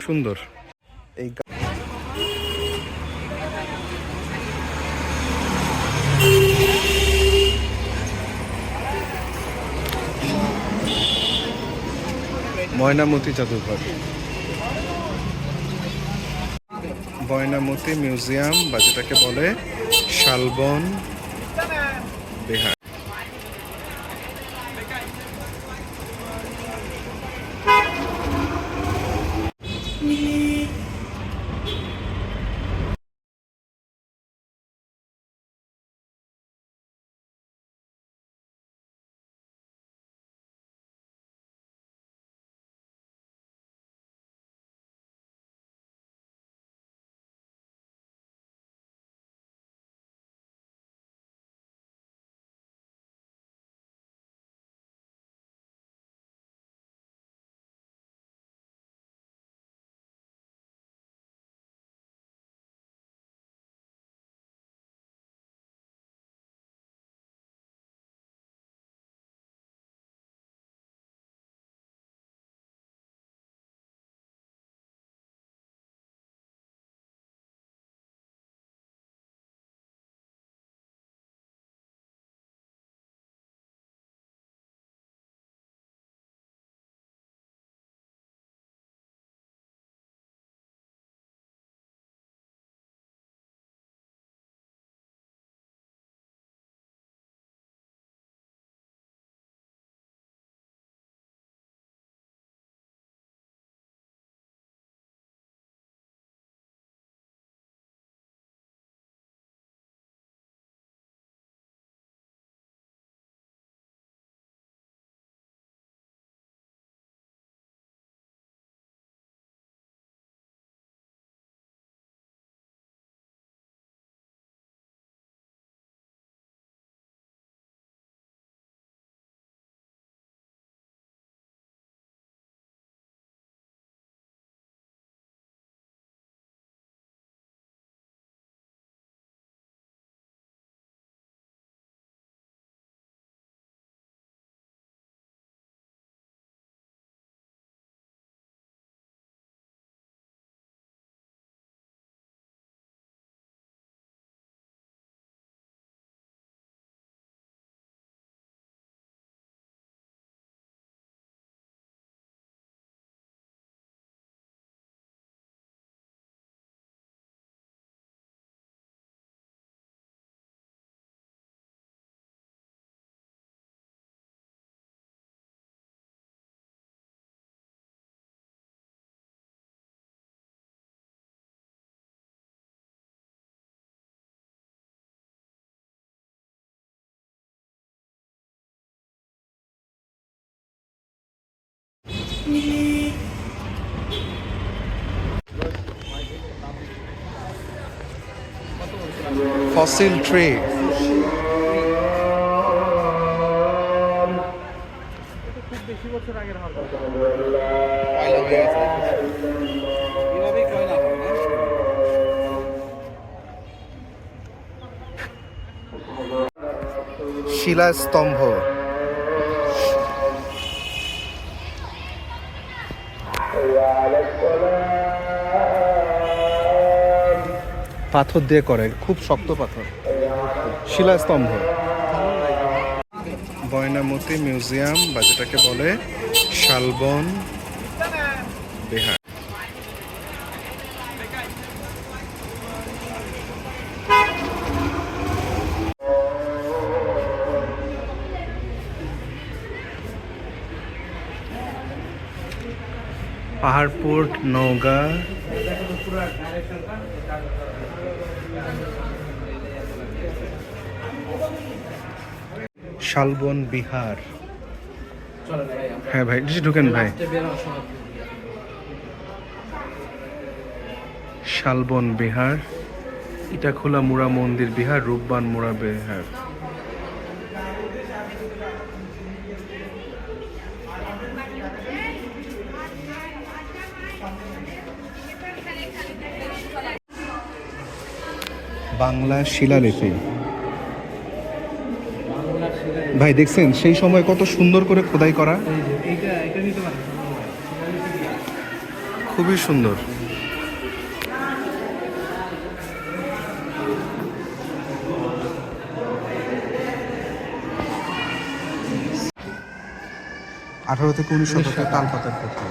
সুন্দর এই ময়নামতি জাদুঘর, ময়নামতি মিউজিয়াম বা যেটাকে বলে শালবন বিহার। ফসিল ট্রি, শিলাস্তম্ভ, পাথর দিয়ে করে, খুব শক্ত পাথর, শিলাস্তম্ভ। ময়নামতি মিউজিয়াম বা যেটাকে বলে শালবন বিহার। পাহাড়পুর, নওগাঁ, শালবন বিহার। হ্যাঁ ভাই, ঢুকেন ভাই। শালবন বিহার, ইটাখোলা মুড়া মন্দির বিহার, রূপবান মুড়া বিহার। বাংলা শিলালিপি ভাই, দেখছেন সেই সময় কত সুন্দর করে খোদাই করা। খুবই সুন্দর। আঠারো থেকে 19 শতকে তালপাতার পুঁথি,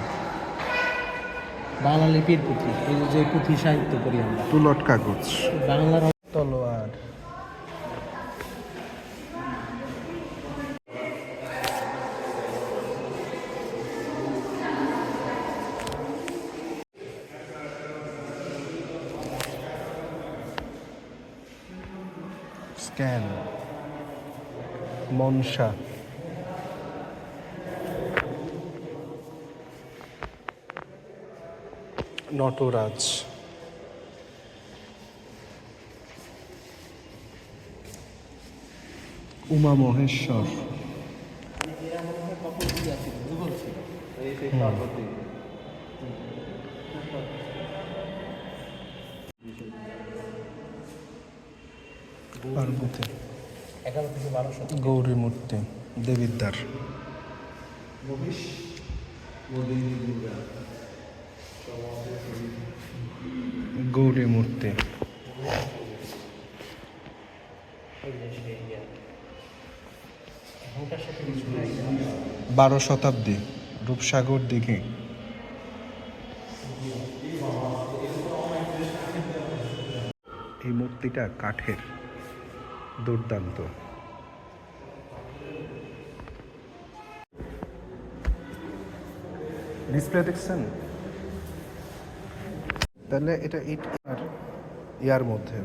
বাংলা লিপির পুঁথি, এই যে পুঁথি সাহিত্য করি আমরা, তুলট কাগজ, বাংলার তলোয়ার, স্ক্যান, মনসা, নটরাজ, উমা মহেশ্বর, পার্বতী, 11 থেকে 12 শতক। গৌরী মূর্তি, দেবিদ্বার, গৌরী মূর্তি, 12 শতাব্দী, রূপসাগর দিঘি, এই মূর্তিটা কাঠের, দুর্দান্ত। ডিসপ্লে দেখছেন? তাহলে এটা ইয়ার মধ্যে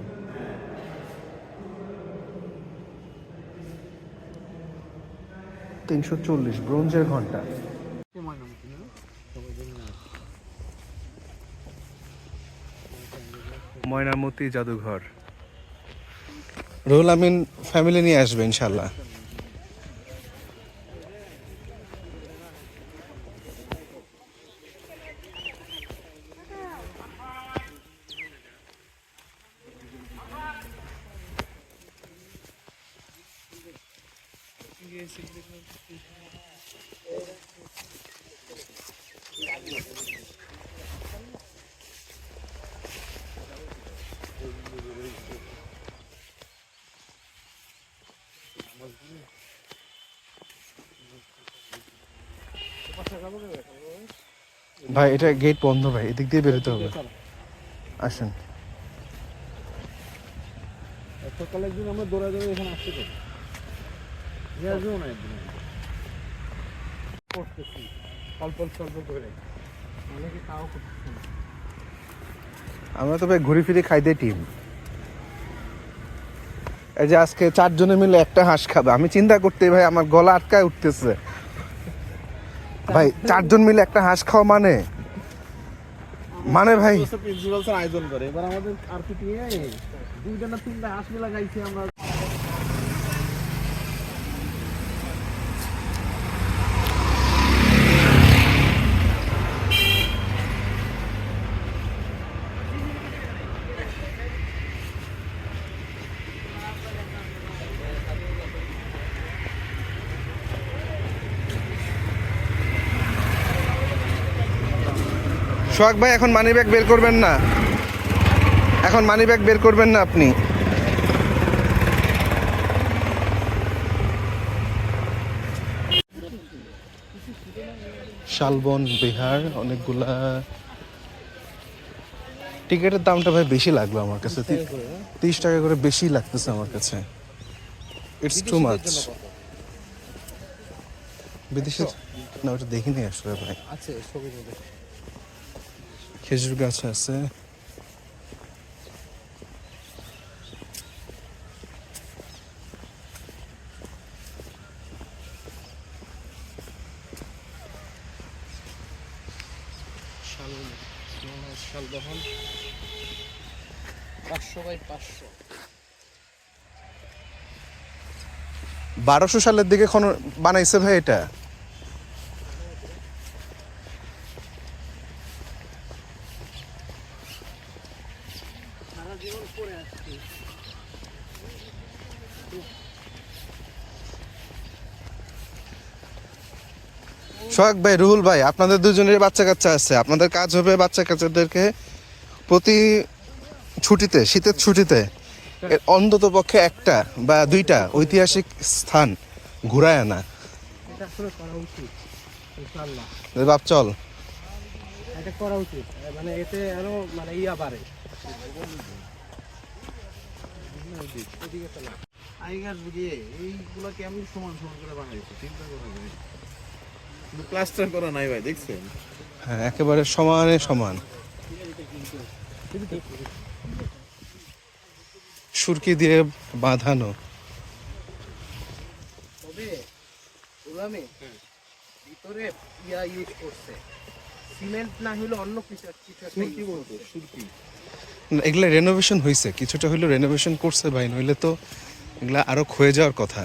$340, ব্রোঞ্জের ঘন্টা। ময়নামতি জাদুঘর। রুহুল আমিন ফ্যামিলি নিয়ে আসবে ইনশাল্লাহ। ভাই এটা গেট বন্ধ ভাই, এদিক দিয়ে বেরোতে হবে। আসেন। সকালে একদিন আমরা দৌড়া দৌড়ে এখানে আসতে পারি, আসবেও না একদিন করতেছি অল্প স্বল্প করে, অনেকে তাও করতেছি না। আমরা তো ভাই ঘুরে ফিরে খাইতে টিম। এই যে আজকে 4 জনে মিলে একটা হাঁস খাবে, আমি চিন্তা করতে ভাই আমার গলা আটকায় উঠতেছে ভাই। 4 জন মিলে একটা হাঁস খাওয়া মানে ভাই প্রিন্সিপাল স্যার আয়োজন করে, এবার আমাদের আর কি নিয়ে 2টা না 3টা হাঁস মেলা গাইছি আমরা। সোহাগ ভাই এখন মানি ব্যাগ বের করবেন না, এখন মানি ব্যাগ বের করবেন না আপনি। শালবন বিহার, অনেকগুলা। টিকিটের দামটা ভাই বেশি লাগলো আমার কাছে, 30 টাকা করে বেশি লাগতেছে আমার কাছে। It's too much. বিদেশে না, ওটা দেখিনি আসলে ভাই। আছে ছবির মধ্যে খেজুর গাছ আছে, শালবহন 500x500। 1200 সালের দিকে বানাইছে ভাই এটা। সারা জীবন পরে আসছি। সোহাগ ভাই, রুহুল ভাই, আপনাদের দুজনের বাচ্চা কাচ্চা আছে, আপনাদের কাজ হবে বাচ্চা কাচ্চাদেরকে প্রতি ছুটিতে, শীতের ছুটিতে অন্তত পক্ষে একটা বা দুইটা ঐতিহাসিক স্থান ঘুরায় আনা। এটা আসলে করা উচিত ইনশাআল্লাহ। বাপ চল। এটা করা উচিত, মানে এতে আরো মানে ইয়া বাড়ে। আইগার বুঝিয়ে এইগুলো কেমন সমান সমান করে বানাইছে চিন্তা করা যায়। কিন্তু প্লাস্টার করা নাই ভাই, দেখছেন? হ্যাঁ, একেবারে সমানে সমান। সুরকি দিয়ে বাঁধানো। তবে ওলামে ভিতরে ইয়া ইউজ করছে, সিমেন্ট না হলে অন্য কিছু একটা কি বলতো সুরকি? এগুলা রেনোভেশন হয়েছে, কিছুটা হইলেও রেনোভেশন করছে ভাই, নইলে তো এগুলা আরো ক্ষয়ে যাওয়ার কথা।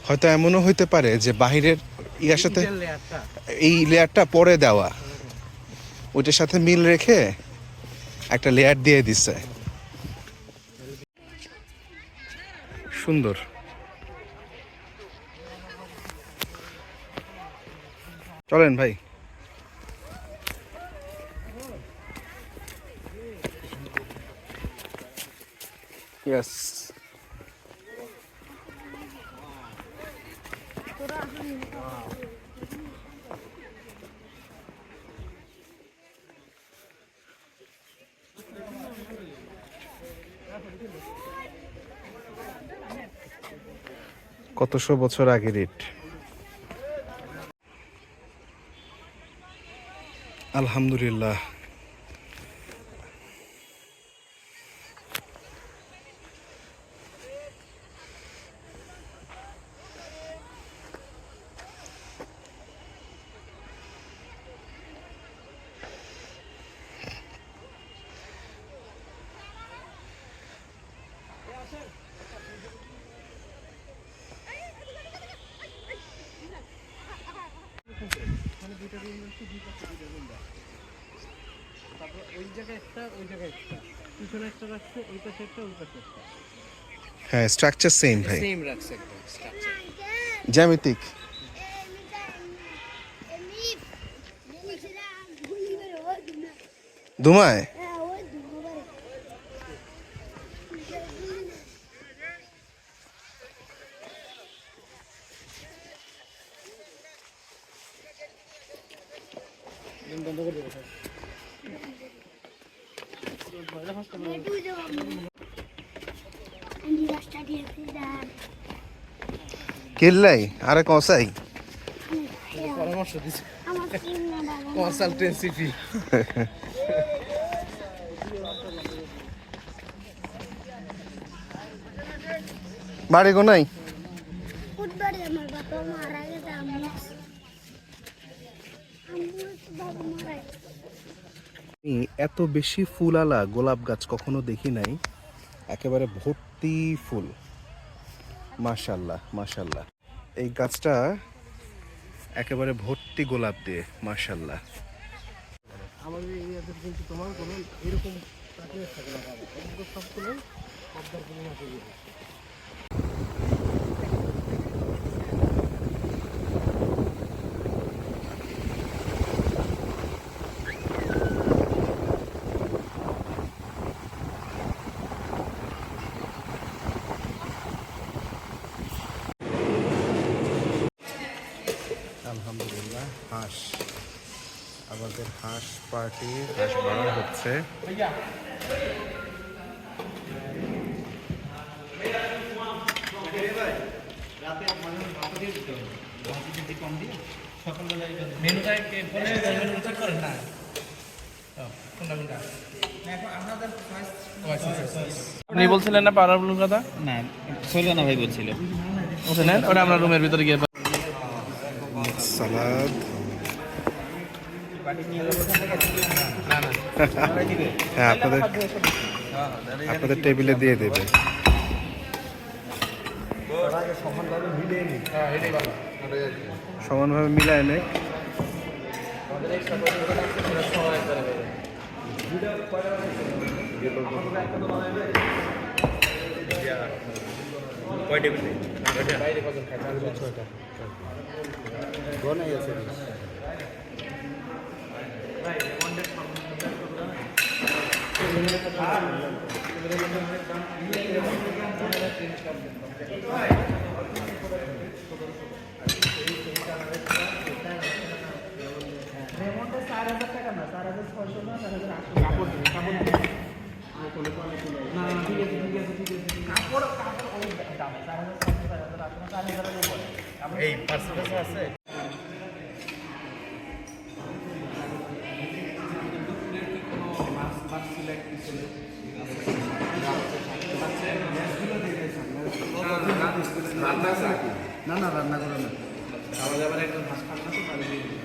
হয়তো এমনও হইতে পারে যে বাহিরের ইয়ার সাথে লেয়ারটা এই লেয়ারটা পরে দেওয়া, ওইটার সাথে মিল রেখে একটা লেয়ার দিয়ে দিছে। সুন্দর। চলেন ভাই। ইয়েস। কতশো বছর আগের ইট। আলহামদুলিল্লাহ। তারপর ওই জায়গায় একটা, ওই জায়গায় একটা, পিছনে একটা রাখছে, ওই পাশে একটা, ওই পাশে একটা, হ্যাঁ, স্ট্রাকচার সেম ভাই, সেম রাখছে একদম স্ট্রাকচার। জ্যামিতিক। ধুমায় কিল্লাই আরে কসাই পরামর্শ দিচ্ছে, কনসালটেন্সি ফি। বাড়ি কোনাই। এত বেশি ফুলালা গোলাপ গাছ কখনো দেখি নাই, একেবারে ভর্তি ফুল। মাশাল্লাহ মাশাল্লাহ। এই গাছটা একেবারে ভর্তি গোলাপ দিয়ে, মাশাল্লাহ। আমাদের এরিয়াতে কিন্তু তোমার কোনো এরকম প্রাকৃতিক থাকে না, এগুলো সবগুলো পদ্মার কোনো মাঠে গিয়ে আলহামদুলিল্লাহ। হাঁস, আমাদের হাঁস পার্টি, হাঁস বাড়া হচ্ছে। আপনি বলছিলেন না পাওয়ারফুল কথা? না ছিল না ভাই, বলছিল বুঝলেন, ওটা আমরা রুমের ভিতরে গিয়ে সালাদ। হ্যাঁ, আপনাদের টেবিলে দিয়ে দেবে। সমানভাবে মিলায় নে। কয় টেবিল বাইরে কত খায়? 6টা। গনাই আছে। এই পার্সেন্টেজ আছে না রান্না করে না। খাওয়া দাওয়ার একদম মাছ খান না তো